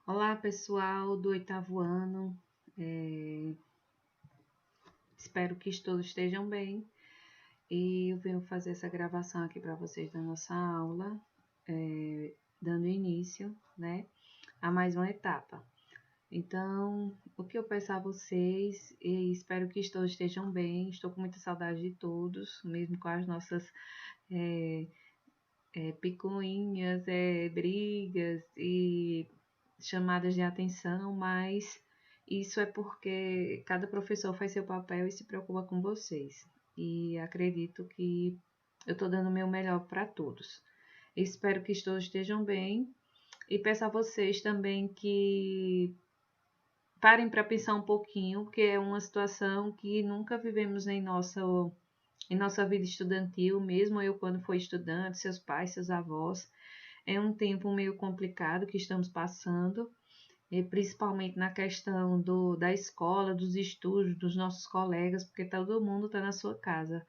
Olá, pessoal do oitavo ano. Espero que todos estejam bem. E eu venho fazer essa gravação aqui para vocês da nossa aula, dando início, né, a mais uma etapa. Então, o que eu peço a vocês, e espero que todos estejam bem. Estou com muita saudade de todos, mesmo com as nossas picuinhas, brigas e chamadas de atenção, mas isso é porque cada professor faz seu papel e se preocupa com vocês. E acredito que eu estou dando o meu melhor para todos. Espero que todos estejam bem e peço a vocês também que parem para pensar um pouquinho, porque é uma situação que nunca vivemos em nossa vida estudantil, mesmo eu quando fui estudante, seus pais, seus avós. É um tempo meio complicado que estamos passando, e principalmente na questão da escola, dos estudos, dos nossos colegas, porque todo mundo está na sua casa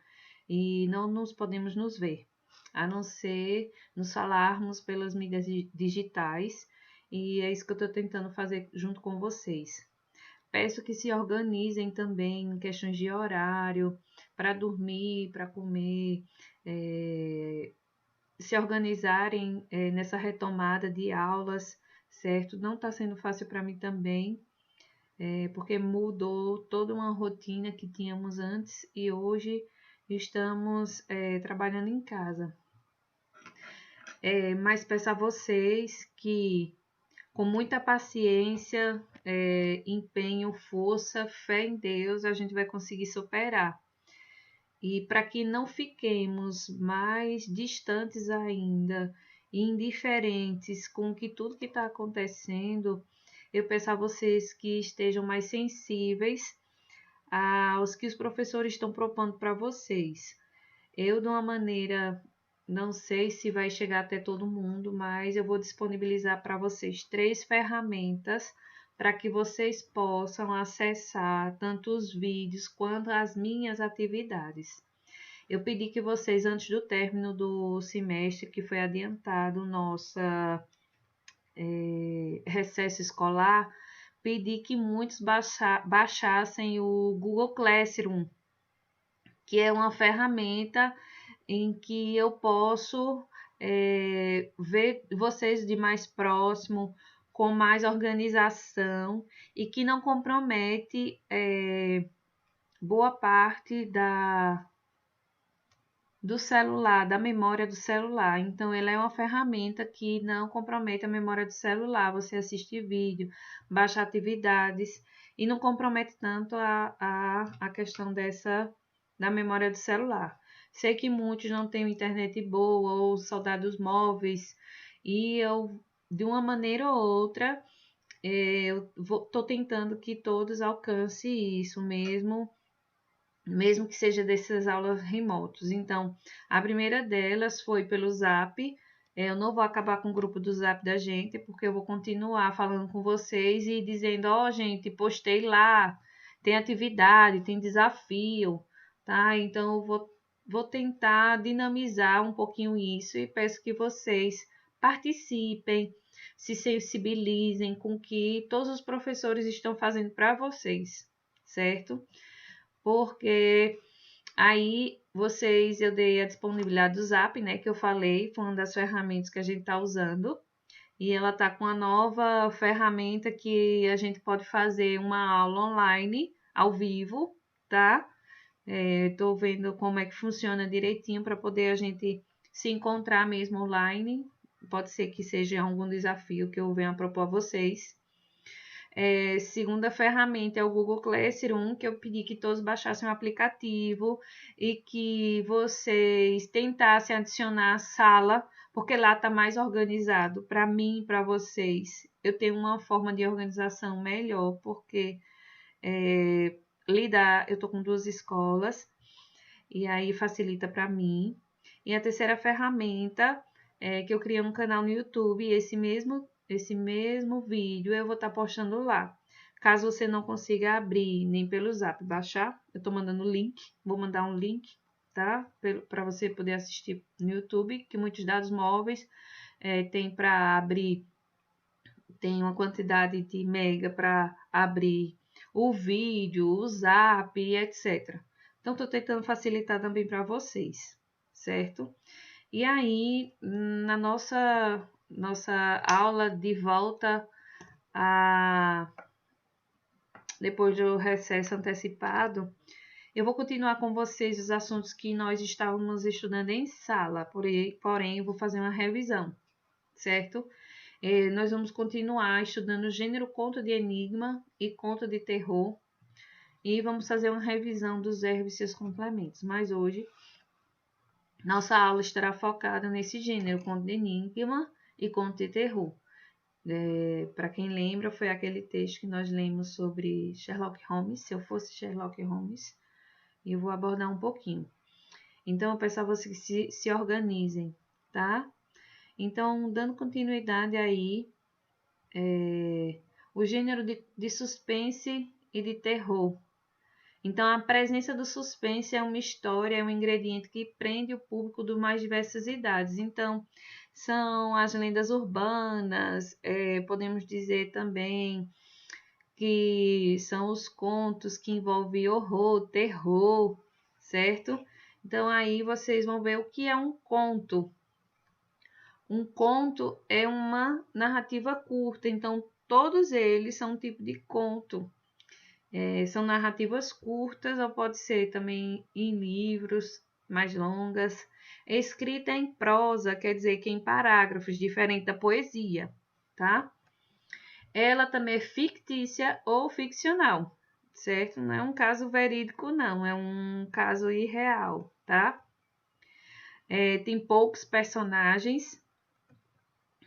e não nos podemos nos ver, a não ser nos falarmos pelas mídias digitais, e é isso que eu estou tentando fazer junto com vocês. Peço que se organizem também em questões de horário, para dormir, para comer, se organizarem nessa retomada de aulas, certo? Não está sendo fácil para mim também, porque mudou toda uma rotina que tínhamos antes e hoje estamos trabalhando em casa. Mas peço a vocês que, com muita paciência, empenho, força, fé em Deus, a gente vai conseguir superar. E para que não fiquemos mais distantes ainda, indiferentes com tudo que está acontecendo, eu peço a vocês que estejam mais sensíveis aos que os professores estão propondo para vocês. Eu, de uma maneira, não sei se vai chegar até todo mundo, mas eu vou disponibilizar para vocês 3 ferramentas para que vocês possam acessar tanto os vídeos quanto as minhas atividades. Eu pedi que vocês, antes do término do semestre, que foi adiantado nossa recesso escolar, pedi que muitos baixassem o Google Classroom, que é uma ferramenta em que eu posso ver vocês de mais próximo, com mais organização e que não compromete boa parte do celular, da memória do celular. Então, ele é uma ferramenta que não compromete a memória do celular. Você assiste vídeo, baixa atividades e não compromete tanto a questão da memória do celular. Sei que muitos não têm internet boa ou só dados móveis, e eu, de uma maneira ou outra, eu estou tentando que todos alcancem isso mesmo que seja dessas aulas remotos. Então, a primeira delas foi pelo Zap. Eu não vou acabar com o grupo do Zap da gente, porque eu vou continuar falando com vocês e dizendo, ó, gente, postei lá, tem atividade, tem desafio, tá? Então, eu vou tentar dinamizar um pouquinho isso e peço que vocês participem, se sensibilizem com o que todos os professores estão fazendo para vocês, certo? Porque aí eu dei a disponibilidade do Zap, né, que eu falei, foi uma das ferramentas que a gente está usando, e ela está com a nova ferramenta que a gente pode fazer uma aula online, ao vivo, tá? Estou vendo como é que funciona direitinho para poder a gente se encontrar mesmo online. Pode ser que seja algum desafio que eu venha propor a vocês. Segunda ferramenta é o Google Classroom, que eu pedi que todos baixassem o aplicativo e que vocês tentassem adicionar a sala, porque lá está mais organizado. Para mim e para vocês, eu tenho uma forma de organização melhor, porque eu estou com 2 escolas, e aí facilita para mim. E a terceira ferramenta é que eu criei um canal no YouTube, e esse mesmo vídeo eu vou estar postando lá. Caso você não consiga abrir nem pelo Zap, baixar, eu estou mandando o link, vou mandar um link, tá? Para você poder assistir no YouTube, que muitos dados móveis tem para abrir tem uma quantidade de mega para abrir o vídeo, o zap, etc. Então, estou tentando facilitar também para vocês, certo? E aí, na nossa aula de volta depois do recesso antecipado, eu vou continuar com vocês os assuntos que nós estávamos estudando em sala, porém eu vou fazer uma revisão, certo? Nós vamos continuar estudando o gênero conto de enigma e conto de terror e vamos fazer uma revisão dos verbos e seus complementos. Mas hoje, nossa aula estará focada nesse gênero, conto de enigma e conto de terror. Para quem lembra, foi aquele texto que nós lemos sobre Sherlock Holmes, se eu fosse Sherlock Holmes, e eu vou abordar um pouquinho. Então, eu peço a vocês que se organizem, tá? Então, dando continuidade aí, o gênero de suspense e de terror. Então, a presença do suspense é uma história, é um ingrediente que prende o público de mais diversas idades. Então, são as lendas urbanas, podemos dizer também que são os contos que envolvem horror, terror, certo? Então, aí vocês vão ver o que é um conto. Um conto é uma narrativa curta, então todos eles são um tipo de conto. São narrativas curtas, ou pode ser também em livros mais longas. Escrita em prosa, quer dizer que em parágrafos, diferente da poesia, tá? Ela também é fictícia ou ficcional, certo? Não é um caso verídico, não, é um caso irreal, tá? Tem poucos personagens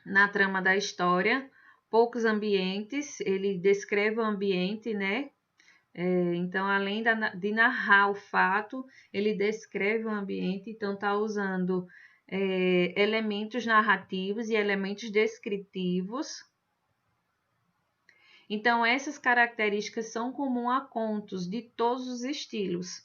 na trama da história, poucos ambientes, ele descreve o ambiente, né? Então, além de narrar o fato, ele descreve o ambiente, então está usando elementos narrativos e elementos descritivos. Então, essas características são comuns a contos de todos os estilos.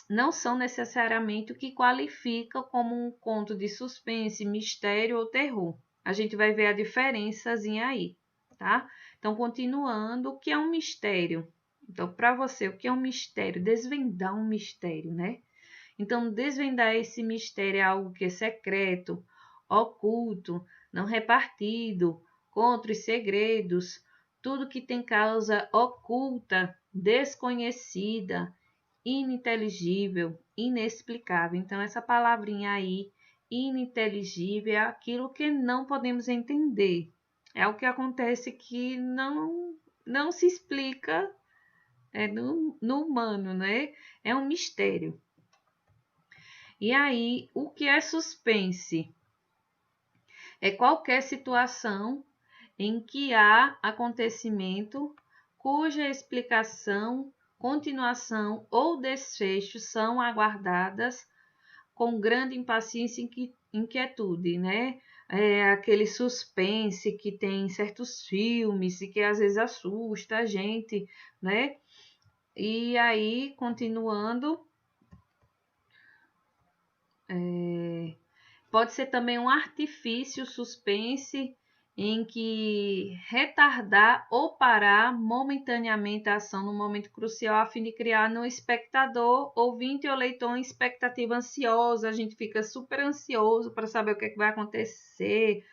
Não são necessariamente o que qualifica como um conto de suspense, mistério ou terror. A gente vai ver a diferençazinha aí, tá? Então, continuando, o que é um mistério? Então, para você, o que é um mistério? Desvendar um mistério, né? Então, desvendar esse mistério é algo que é secreto, oculto, não repartido, contra os segredos, tudo que tem causa oculta, desconhecida, ininteligível, inexplicável. Então, essa palavrinha aí, ininteligível, é aquilo que não podemos entender. É o que acontece que não se explica no humano, né? É um mistério. E aí, o que é suspense? É qualquer situação em que há acontecimento cuja explicação, continuação ou desfecho são aguardadas com grande impaciência e inquietude, né? Aquele suspense que tem em certos filmes e que às vezes assusta a gente, né? E aí, continuando, pode ser também um artifício suspense em que retardar ou parar momentaneamente a ação no momento crucial a fim de criar no espectador, ouvinte ou leitor uma expectativa ansiosa. A gente fica super ansioso para saber o que vai acontecer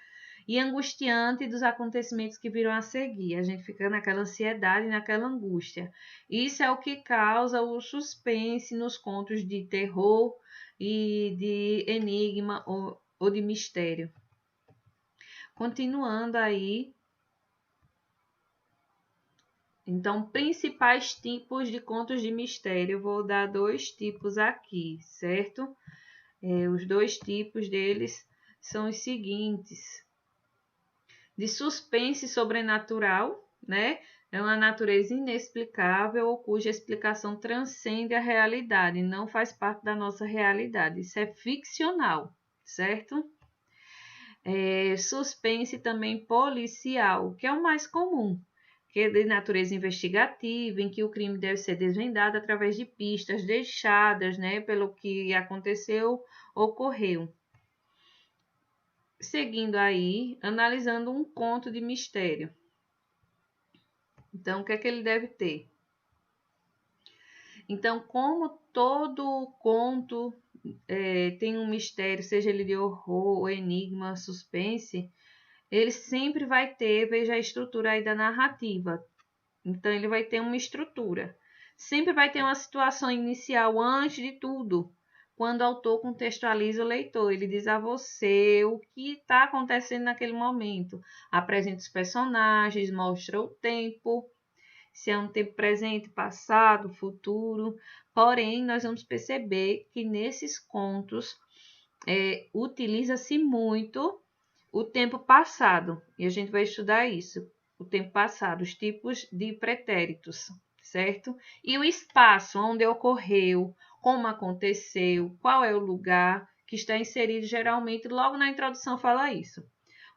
e angustiante dos acontecimentos que virão a seguir. A gente fica naquela ansiedade, naquela angústia. Isso é o que causa o suspense nos contos de terror e de enigma ou de mistério. Continuando aí, então, principais tipos de contos de mistério. Eu vou dar 2 tipos aqui, certo? Os 2 tipos deles são os seguintes: de suspense sobrenatural, né? É uma natureza inexplicável ou cuja explicação transcende a realidade, não faz parte da nossa realidade. Isso é ficcional, certo? Suspense também policial, que é o mais comum, que é de natureza investigativa, em que o crime deve ser desvendado através de pistas deixadas, né, pelo que aconteceu, ocorreu. seguindo aí, analisando um conto de mistério. Então, o que é que ele deve ter? Então, como todo conto tem um mistério, seja ele de horror, ou enigma, suspense, ele sempre vai ter, veja a estrutura aí da narrativa. Então, ele vai ter uma estrutura. Sempre vai ter uma situação inicial antes de tudo. Quando o autor contextualiza o leitor, ele diz a você o que está acontecendo naquele momento. Apresenta os personagens, mostra o tempo, se é um tempo presente, passado, futuro. Porém, nós vamos perceber que nesses contos utiliza-se muito o tempo passado, e a gente vai estudar isso, o tempo passado, os tipos de pretéritos, certo? E o espaço onde ocorreu, como aconteceu, qual é o lugar que está inserido, geralmente, logo na introdução fala isso.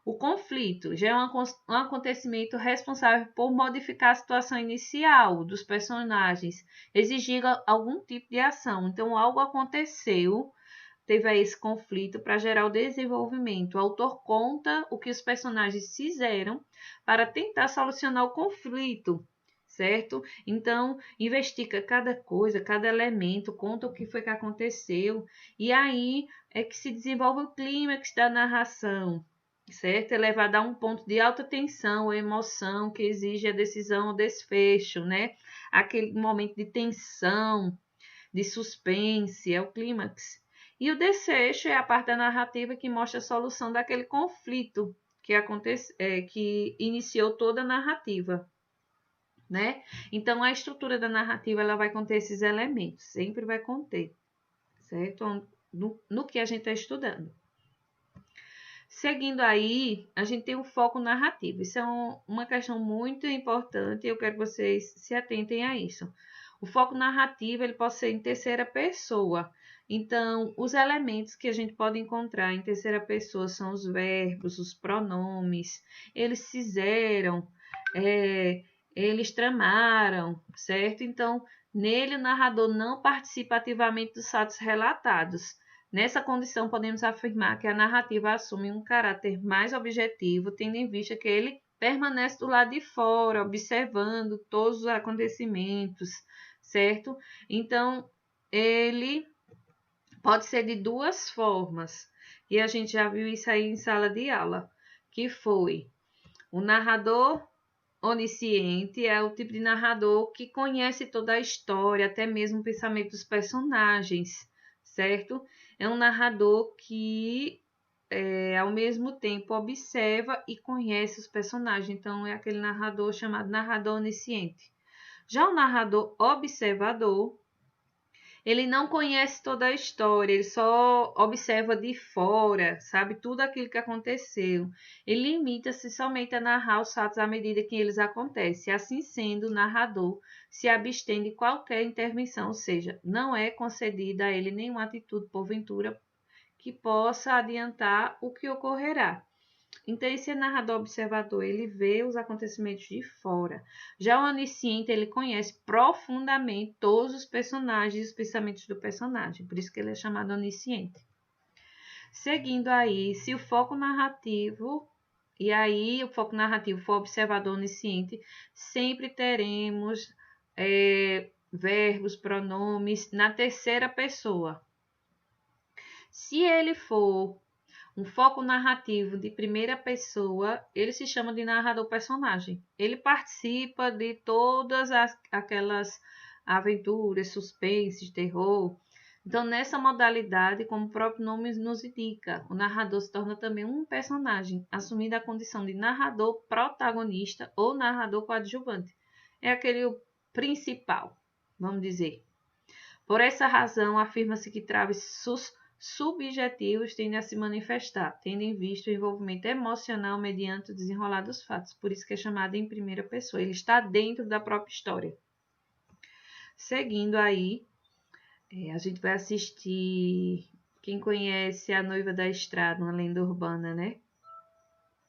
O conflito já é um acontecimento responsável por modificar a situação inicial dos personagens, exigir algum tipo de ação. Então, algo aconteceu, teve aí esse conflito para gerar o desenvolvimento. O autor conta o que os personagens fizeram para tentar solucionar o conflito, certo? Então, investiga cada coisa, cada elemento, conta o que foi que aconteceu, e aí é que se desenvolve o clímax da narração, certo? É levado a um ponto de alta tensão ou emoção que exige a decisão ou desfecho, né? Aquele momento de tensão, de suspense, é o clímax. E o desfecho é a parte da narrativa que mostra a solução daquele conflito que iniciou toda a narrativa, né? Então, a estrutura da narrativa ela vai conter esses elementos, sempre vai conter, certo? No que a gente está estudando. Seguindo aí, a gente tem o foco narrativo. Isso é uma questão muito importante e eu quero que vocês se atentem a isso. O foco narrativo ele pode ser em terceira pessoa. Então, os elementos que a gente pode encontrar em terceira pessoa são os verbos, os pronomes. Eles fizeram, eles tramaram, certo? Então, nele o narrador não participa ativamente dos fatos relatados. Nessa condição, podemos afirmar que a narrativa assume um caráter mais objetivo, tendo em vista que ele permanece do lado de fora, observando todos os acontecimentos, certo? Então, ele pode ser de duas formas, e a gente já viu isso aí em sala de aula, que foi o narrador onisciente, é o tipo de narrador que conhece toda a história, até mesmo o pensamento dos personagens, certo? É um narrador que, ao mesmo tempo, observa e conhece os personagens. Então, é aquele narrador chamado narrador onisciente. Já o narrador observador, ele não conhece toda a história, ele só observa de fora, sabe tudo aquilo que aconteceu. Ele limita-se somente a narrar os fatos à medida que eles acontecem. Assim sendo, o narrador se abstém de qualquer intervenção, ou seja, não é concedida a ele nenhuma atitude, porventura, que possa adiantar o que ocorrerá. Então, esse narrador observador, ele vê os acontecimentos de fora. Já o onisciente, ele conhece profundamente todos os personagens e os pensamentos do personagem. Por isso que ele é chamado onisciente. Seguindo aí, se o foco narrativo, e aí o foco narrativo for observador onisciente, sempre teremos verbos, pronomes na terceira pessoa. Se ele for um foco narrativo de primeira pessoa, ele se chama de narrador personagem. Ele participa de todas aquelas aventuras, suspense, terror. Então, nessa modalidade, como o próprio nome nos indica, o narrador se torna também um personagem, assumindo a condição de narrador protagonista ou narrador coadjuvante. É aquele principal, vamos dizer. Por essa razão, afirma-se que traves subjetivos tendem a se manifestar, tendo em vista o envolvimento emocional mediante o desenrolar dos fatos. Por isso que é chamado em primeira pessoa. Ele está dentro da própria história. Seguindo aí, a gente vai assistir... Quem conhece A Noiva da Estrada, uma lenda urbana, né?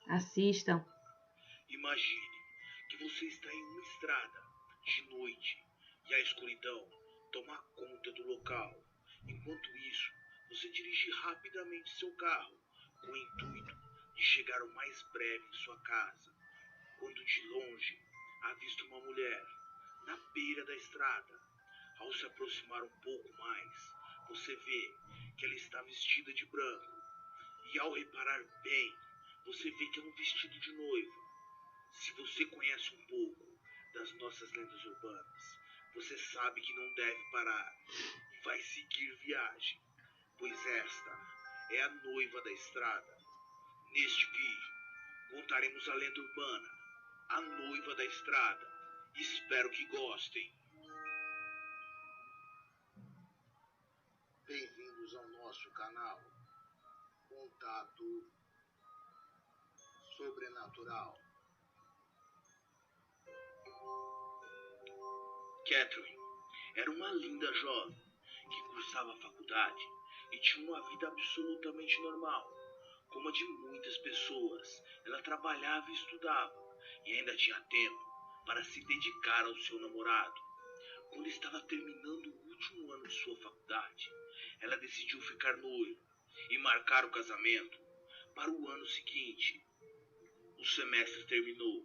Assistam. Imagine que você está em uma estrada, de noite, e a escuridão toma conta do local. Enquanto isso, você dirige rapidamente seu carro, com o intuito de chegar o mais breve em sua casa, quando de longe avista uma mulher na beira da estrada. Ao se aproximar um pouco mais, você vê que ela está vestida de branco, e ao reparar bem, você vê que é um vestido de noiva. Se você conhece um pouco das nossas lendas urbanas, você sabe que não deve parar e vai seguir viagem, pois esta é a noiva da estrada. Neste vídeo, contaremos a lenda urbana, a noiva da estrada. Espero que gostem. Bem-vindos ao nosso canal Contato Sobrenatural. Catherine era uma linda jovem que cursava a faculdade e tinha uma vida absolutamente normal, como a de muitas pessoas. Ela trabalhava e estudava e ainda tinha tempo para se dedicar ao seu namorado. Quando estava terminando o último ano de sua faculdade, ela decidiu ficar noiva e marcar o casamento para o ano seguinte. O semestre terminou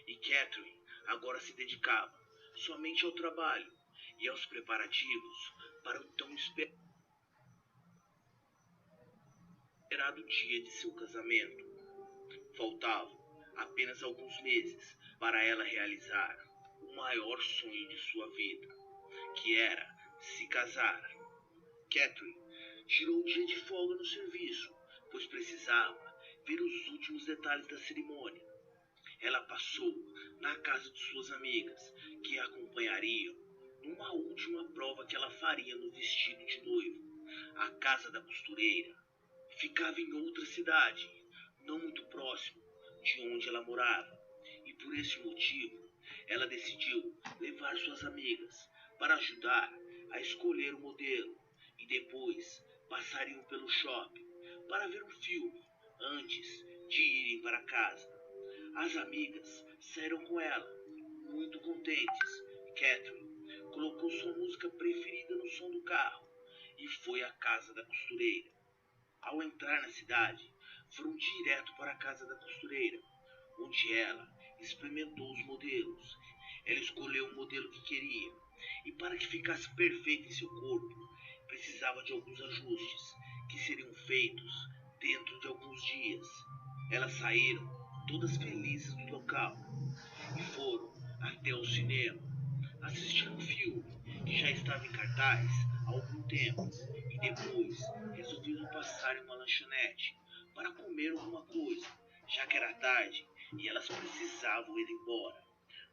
e Catherine agora se dedicava somente ao trabalho e aos preparativos para o tão esperado dia de seu casamento. Faltavam apenas alguns meses para ela realizar o maior sonho de sua vida, que era se casar. Catherine tirou um dia de folga no serviço, pois precisava ver os últimos detalhes da cerimônia. Ela passou na casa de suas amigas, que a acompanhariam numa última prova que ela faria no vestido de noivo. A casa da costureira ficava em outra cidade, não muito próximo de onde ela morava, e por esse motivo ela decidiu levar suas amigas para ajudar a escolher o modelo, e depois passariam pelo shopping para ver um filme antes de irem para casa. As amigas saíram com ela, muito contentes. Catherine colocou sua música preferida no som do carro e foi à casa da costureira. Ao entrar na cidade, foram direto para a casa da costureira, onde ela experimentou os modelos. Ela escolheu o modelo que queria e, para que ficasse perfeito em seu corpo, precisava de alguns ajustes que seriam feitos dentro de alguns dias. Elas saíram todas felizes do local e foram até o cinema assistir um filme que já estava em cartaz há algum tempo, e depois resolveram passar em uma lanchonete para comer alguma coisa, já que era tarde e elas precisavam ir embora.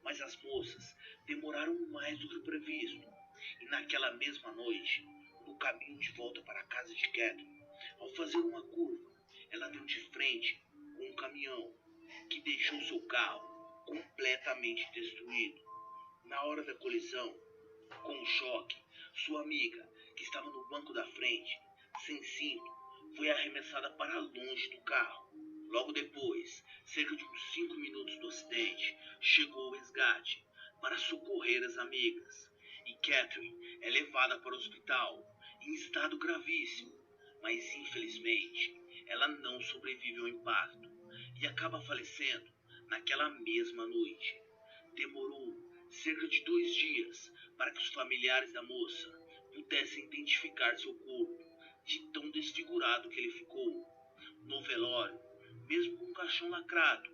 Mas as moças demoraram mais do que previsto, e naquela mesma noite, no caminho de volta para a casa de Catherine, ao fazer uma curva, ela deu de frente com um caminhão que deixou seu carro completamente destruído. Na hora da colisão, com um choque, sua amiga, que estava no banco da frente, sem cinto, foi arremessada para longe do carro. Logo depois, cerca de uns 5 minutos do acidente, chegou o resgate para socorrer as amigas, e Catherine é levada para o hospital em estado gravíssimo, mas infelizmente ela não sobrevive ao impacto e acaba falecendo naquela mesma noite. Demorou cerca de 2 dias para que os familiares da moça pudessem identificar seu corpo, de tão desfigurado que ele ficou. No velório, mesmo com um caixão lacrado,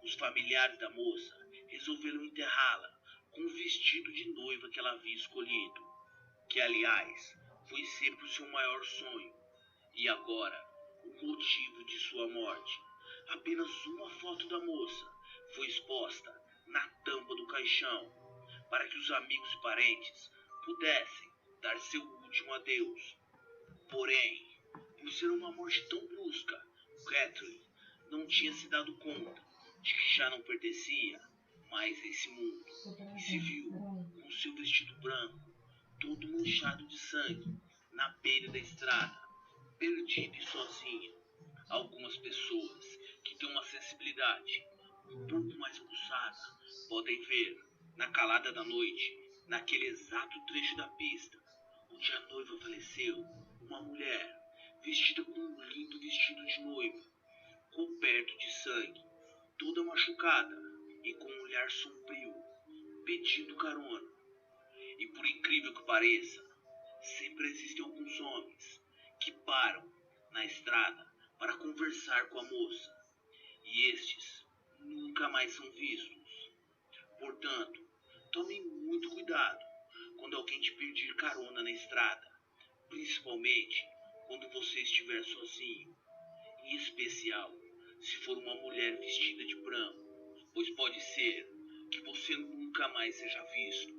os familiares da moça resolveram enterrá-la com o vestido de noiva que ela havia escolhido, que aliás foi sempre o seu maior sonho, e agora o motivo de sua morte. Apenas uma foto da moça foi exposta na tampa do caixão, para que os amigos e parentes pudessem dar seu último adeus. Porém, por ser uma morte tão brusca, Catherine não tinha se dado conta de que já não pertencia mais a esse mundo, e se viu com seu vestido branco, todo manchado de sangue, na beira da estrada, perdida e sozinha. Algumas pessoas que têm uma sensibilidade um pouco mais aguçada podem ver, na calada da noite, naquele exato trecho da pista onde a noiva faleceu, uma mulher vestida com um lindo vestido de noiva, coberto de sangue, toda machucada e com um olhar sombrio, pedindo carona. E por incrível que pareça, sempre existem alguns homens que param na estrada para conversar com a moça, e estes nunca mais são vistos. Portanto, tomem muito cuidado quando alguém te pedir carona na estrada, principalmente quando você estiver sozinho, em especial se for uma mulher vestida de branco, pois pode ser que você nunca mais seja visto.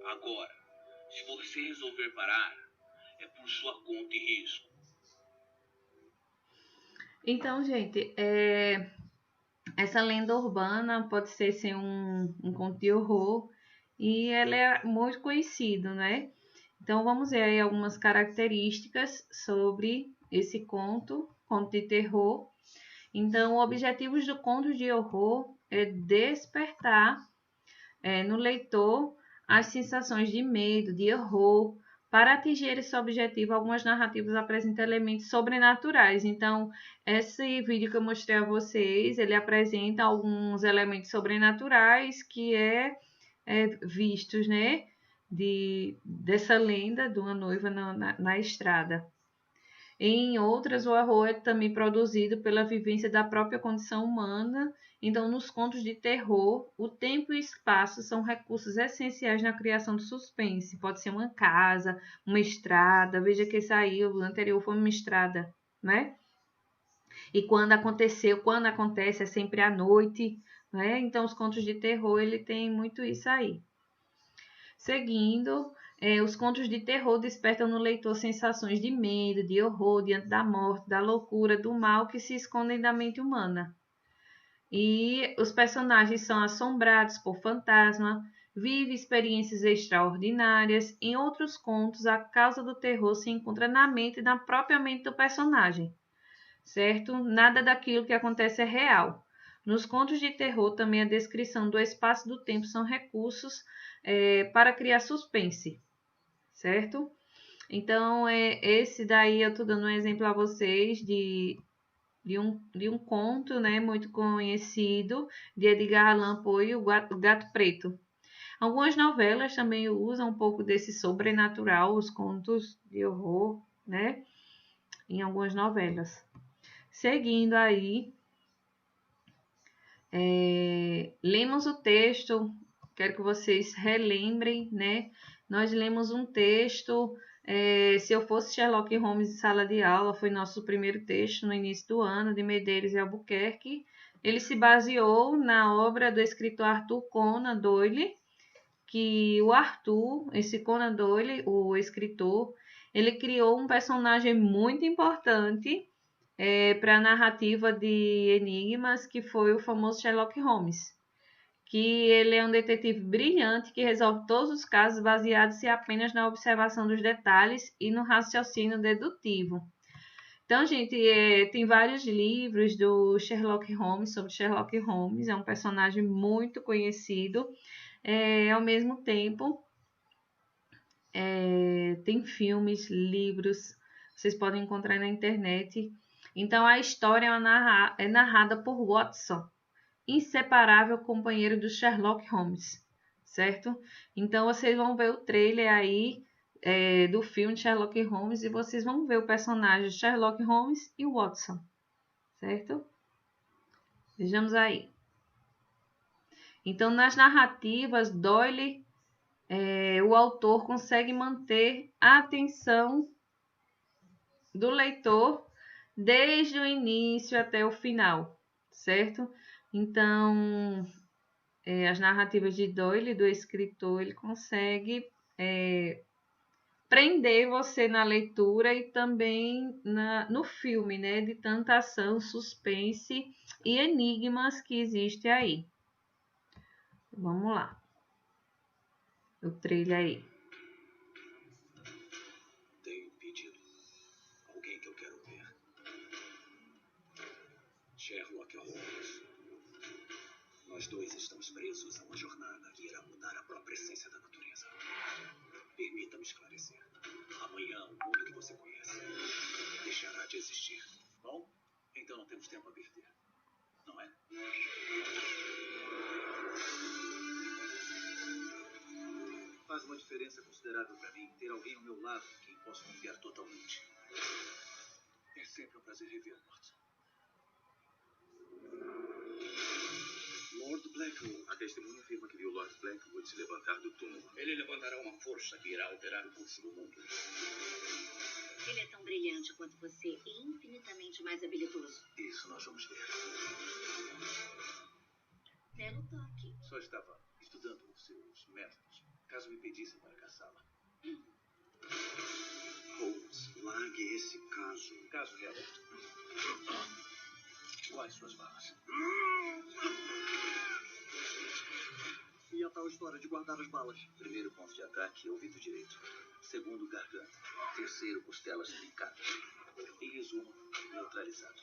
Agora, se você resolver parar, é por sua conta e risco. Então, gente, essa lenda urbana pode ser um conto de horror e ela é muito conhecida, né? Então, vamos ver aí algumas características sobre esse conto de terror. Então, objetivos do conto de horror é despertar no leitor as sensações de medo, de horror. Para atingir esse objetivo, algumas narrativas apresentam elementos sobrenaturais. Então, esse vídeo que eu mostrei a vocês, ele apresenta alguns elementos sobrenaturais que vistos, né? Dessa lenda de uma noiva na estrada. Em outras, o horror é também produzido pela vivência da própria condição humana. Então, nos contos de terror, o tempo e o espaço são recursos essenciais na criação do suspense. Pode ser uma casa, uma estrada. Veja que esse aí, o anterior, foi uma estrada, né? E quando acontece, é sempre à noite, né? Então, os contos de terror, ele tem muito isso aí. Seguindo, os contos de terror despertam no leitor sensações de medo, de horror diante da morte, da loucura, do mal que se escondem da mente humana. E os personagens são assombrados por fantasma, vivem experiências extraordinárias. Em outros contos, a causa do terror se encontra na mente e na própria mente do personagem, certo? Nada daquilo que acontece é real. Nos contos de terror, também a descrição do espaço e do tempo são recursos para criar suspense, certo? Então, esse daí eu estou dando um exemplo a vocês de um conto, né, muito conhecido, de Edgar Allan Poe, o Gato Preto. Algumas novelas também usam um pouco desse sobrenatural, os contos de horror, né, em algumas novelas. Seguindo aí, lemos o texto, quero que vocês relembrem, né? Nós lemos um texto, Se Eu Fosse Sherlock Holmes em Sala de Aula, foi nosso primeiro texto no início do ano, de Medeiros e Albuquerque. Ele se baseou na obra do escritor Arthur Conan Doyle, que o Arthur, esse Conan Doyle, o escritor, ele criou um personagem muito importante para a narrativa de enigmas, que foi o famoso Sherlock Holmes, que ele é um detetive brilhante que resolve todos os casos baseados apenas na observação dos detalhes e no raciocínio dedutivo. Então, gente, tem vários livros do Sherlock Holmes, sobre Sherlock Holmes, é um personagem muito conhecido. Ao mesmo tempo, tem filmes, livros, vocês podem encontrar na internet. Então, a história é narrada por Watson, inseparável companheiro do Sherlock Holmes, certo? Então, vocês vão ver o trailer aí do filme Sherlock Holmes e vocês vão ver o personagem Sherlock Holmes e Watson, certo? Vejamos aí. Então, nas narrativas, Doyle, o autor consegue manter a atenção do leitor desde o início até o final, certo? Então, as narrativas de Doyle, do escritor, ele consegue prender você na leitura e também no filme, né? De tanta ação, suspense e enigmas que existe aí. Vamos lá. O trailer aí. Tenho um pedido. Alguém que eu quero ver. Sherlock Holmes. Nós dois estamos presos a uma jornada que irá mudar a própria essência da natureza. Permita-me esclarecer. Amanhã, o mundo que você conhece deixará de existir. Bom, Então não temos tempo a perder, não é? Faz uma diferença considerável para mim ter alguém ao meu lado em quem posso confiar totalmente. É sempre um prazer revê-lo, Watson. Lord Blackwood. A testemunha afirma que viu Lord Blackwood se levantar do túmulo. Ele levantará uma força que irá alterar o curso do mundo. Ele é tão brilhante quanto você e infinitamente mais habilidoso. Isso nós vamos ver. Belo toque. Só estava estudando os seus métodos, caso me pedissem para caçá-la. Holmes, largue esse caso. Caso reaberto. Quais suas balas? E a tal história de guardar as balas? Primeiro ponto de ataque, ouvido direito. Segundo, garganta. Terceiro, costelas picadas. Em resumo, neutralizado.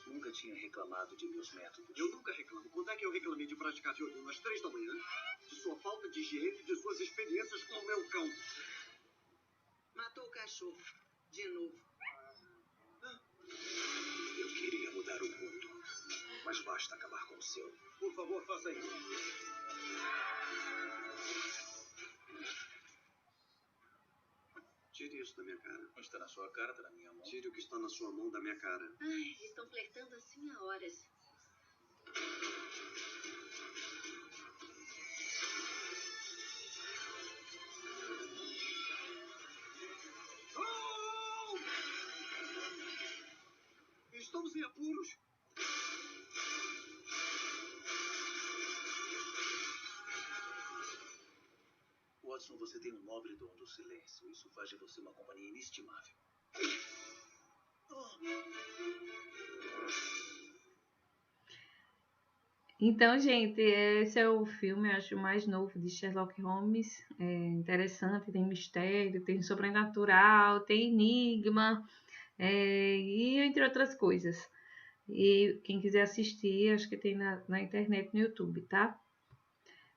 Nunca tinha reclamado de meus métodos. Eu nunca reclamo. Quando é que eu reclamei de praticar violino às 3 da manhã? De sua falta de higiene e de suas experiências com o meu cão. Matou o cachorro. De novo. Eu queria mudar o mundo. Mas basta acabar com o seu. Por favor, faça isso. Tire isso da minha cara. Não está na sua cara, está na minha mão. Tire o que está na sua mão da minha cara. Ai, estão flertando assim há horas. Oh! Estamos em apuros. Watson, você tem um nobre dom do silêncio. Isso faz de você uma companhia inestimável. Então, gente, esse é o filme, acho, mais novo de Sherlock Holmes. É interessante, tem mistério, tem sobrenatural, tem enigma, e entre outras coisas. E quem quiser assistir, acho que tem na internet, no YouTube, tá?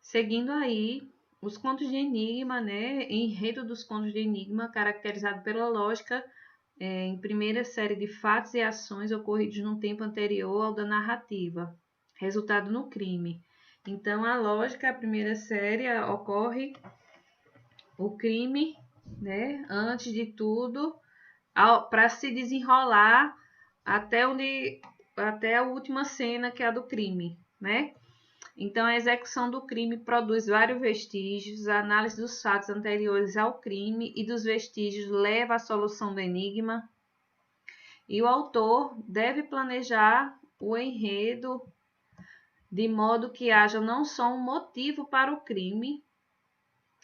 Seguindo aí, os contos de enigma, né? Enredo dos contos de enigma, caracterizado pela lógica em primeira série de fatos e ações ocorridos num tempo anterior ao da narrativa, resultado no crime. Então, a lógica, a primeira série, ocorre o crime, né? Antes de tudo, para se desenrolar até a última cena, que é a do crime, né? Então, a execução do crime produz vários vestígios, a análise dos fatos anteriores ao crime e dos vestígios leva à solução do enigma. E o autor deve planejar o enredo de modo que haja não só um motivo para o crime,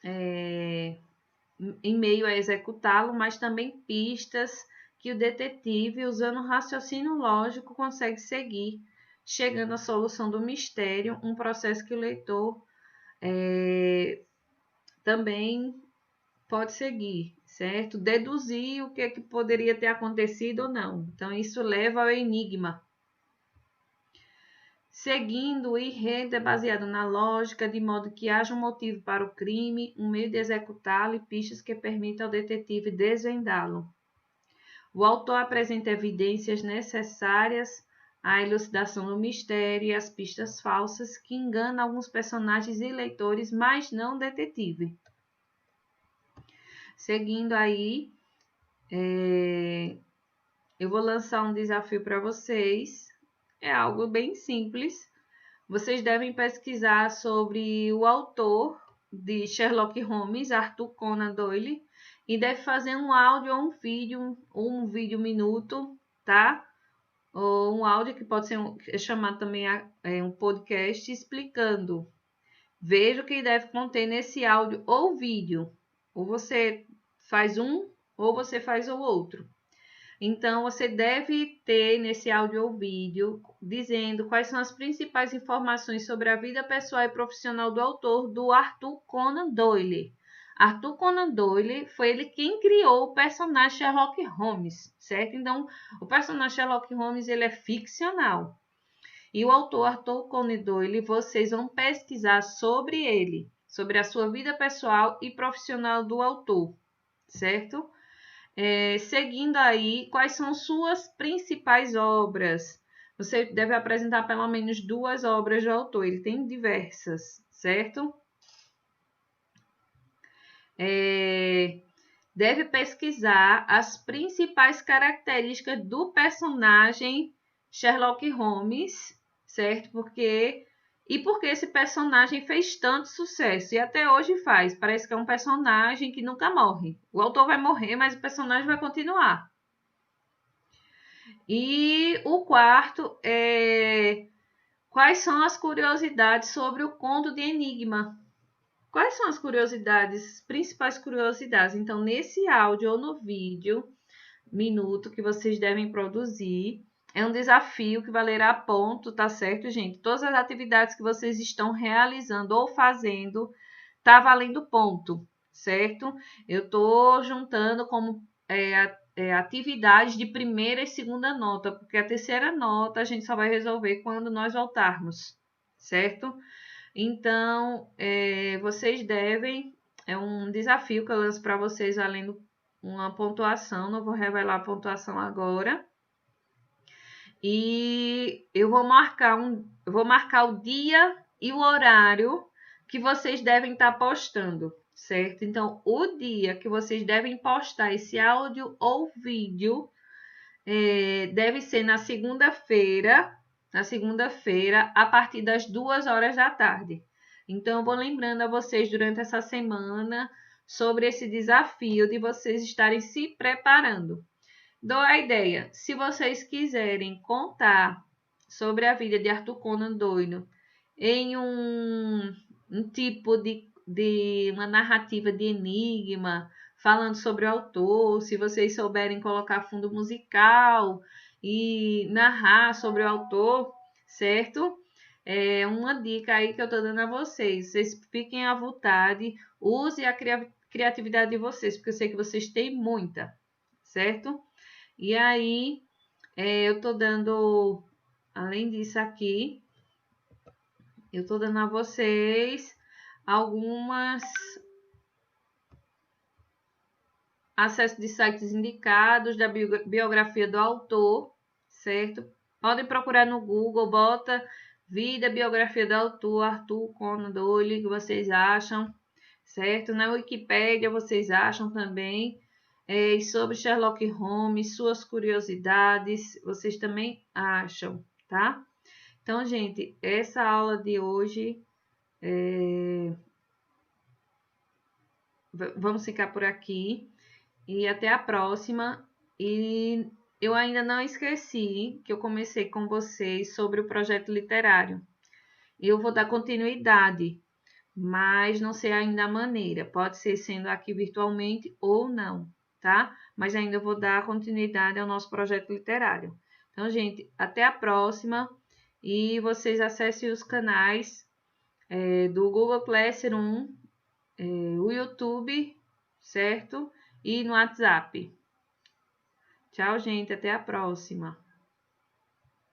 em meio a executá-lo, mas também pistas que o detetive, usando um raciocínio lógico, consegue seguir, chegando à solução do mistério, um processo que o leitor também pode seguir, certo? Deduzir o que poderia ter acontecido ou não. Então, isso leva ao enigma. Seguindo, o enredo é baseado na lógica, de modo que haja um motivo para o crime, um meio de executá-lo e pistas que permitam ao detetive desvendá-lo. O autor apresenta evidências necessárias à elucidação do mistério e as pistas falsas que enganam alguns personagens e leitores, mas não o detetive. Seguindo aí, eu vou lançar um desafio para vocês. É algo bem simples. Vocês devem pesquisar sobre o autor de Sherlock Holmes, Arthur Conan Doyle, e deve fazer um áudio ou um vídeo minuto, tá? Ou um áudio que pode ser chamado também um podcast, explicando. Veja o que deve conter nesse áudio ou vídeo. Ou você faz um, ou você faz o outro. Então, você deve ter nesse áudio ou vídeo dizendo quais são as principais informações sobre a vida pessoal e profissional do autor, do Arthur Conan Doyle. Arthur Conan Doyle foi ele quem criou o personagem Sherlock Holmes, certo? Então, o personagem Sherlock Holmes ele é ficcional. E o autor Arthur Conan Doyle, vocês vão pesquisar sobre ele, sobre a sua vida pessoal e profissional do autor, certo? seguindo aí, quais são suas principais obras? Você deve apresentar pelo menos 2 obras do autor, ele tem diversas, certo? Deve pesquisar as principais características do personagem Sherlock Holmes, certo? Por que esse personagem fez tanto sucesso e até hoje faz. Parece que é um personagem que nunca morre. O autor vai morrer, mas o personagem vai continuar. E o quarto é: quais são as curiosidades sobre o conto de Enigma? Quais são as curiosidades, principais curiosidades? Então, nesse áudio ou no vídeo, minuto, que vocês devem produzir, é um desafio que valerá ponto, tá certo, gente? Todas as atividades que vocês estão realizando ou fazendo, tá valendo ponto, certo? Eu tô juntando como atividades de primeira e segunda nota, porque a terceira nota a gente só vai resolver quando nós voltarmos, certo? Então, vocês devem, é um desafio que eu lanço para vocês valendo uma pontuação, não vou revelar a pontuação agora. E eu vou marcar o dia e o horário que vocês devem estar postando, certo? Então, o dia que vocês devem postar esse áudio ou vídeo deve ser na segunda-feira, a partir das 2 horas da tarde. Então, eu vou lembrando a vocês durante essa semana sobre esse desafio de vocês estarem se preparando. Dou a ideia, se vocês quiserem contar sobre a vida de Arthur Conan Doyle em um tipo de uma narrativa de enigma, falando sobre o autor, se vocês souberem colocar fundo musical e narrar sobre o autor, certo? É uma dica aí que eu estou dando a vocês. Vocês fiquem à vontade, use a criatividade de vocês, porque eu sei que vocês têm muita, certo? E aí, eu estou dando, além disso aqui, eu estou dando a vocês algumas acesso de sites indicados da biografia do autor, certo? Podem procurar no Google, bota vida, biografia do autor, Arthur Conan Doyle, que vocês acham, certo? Na Wikipédia vocês acham também sobre Sherlock Holmes, suas curiosidades, vocês também acham, tá? Então, gente, essa aula de hoje, vamos ficar por aqui e até a próxima. E eu ainda não esqueci que eu comecei com vocês sobre o projeto literário. Eu vou dar continuidade, mas não sei ainda a maneira. Pode ser sendo aqui virtualmente ou não, tá? Mas ainda vou dar continuidade ao nosso projeto literário. Então, gente, até a próxima. E vocês acessem os canais do Google Classroom, o YouTube, certo? E no WhatsApp. Tchau, gente. Até a próxima.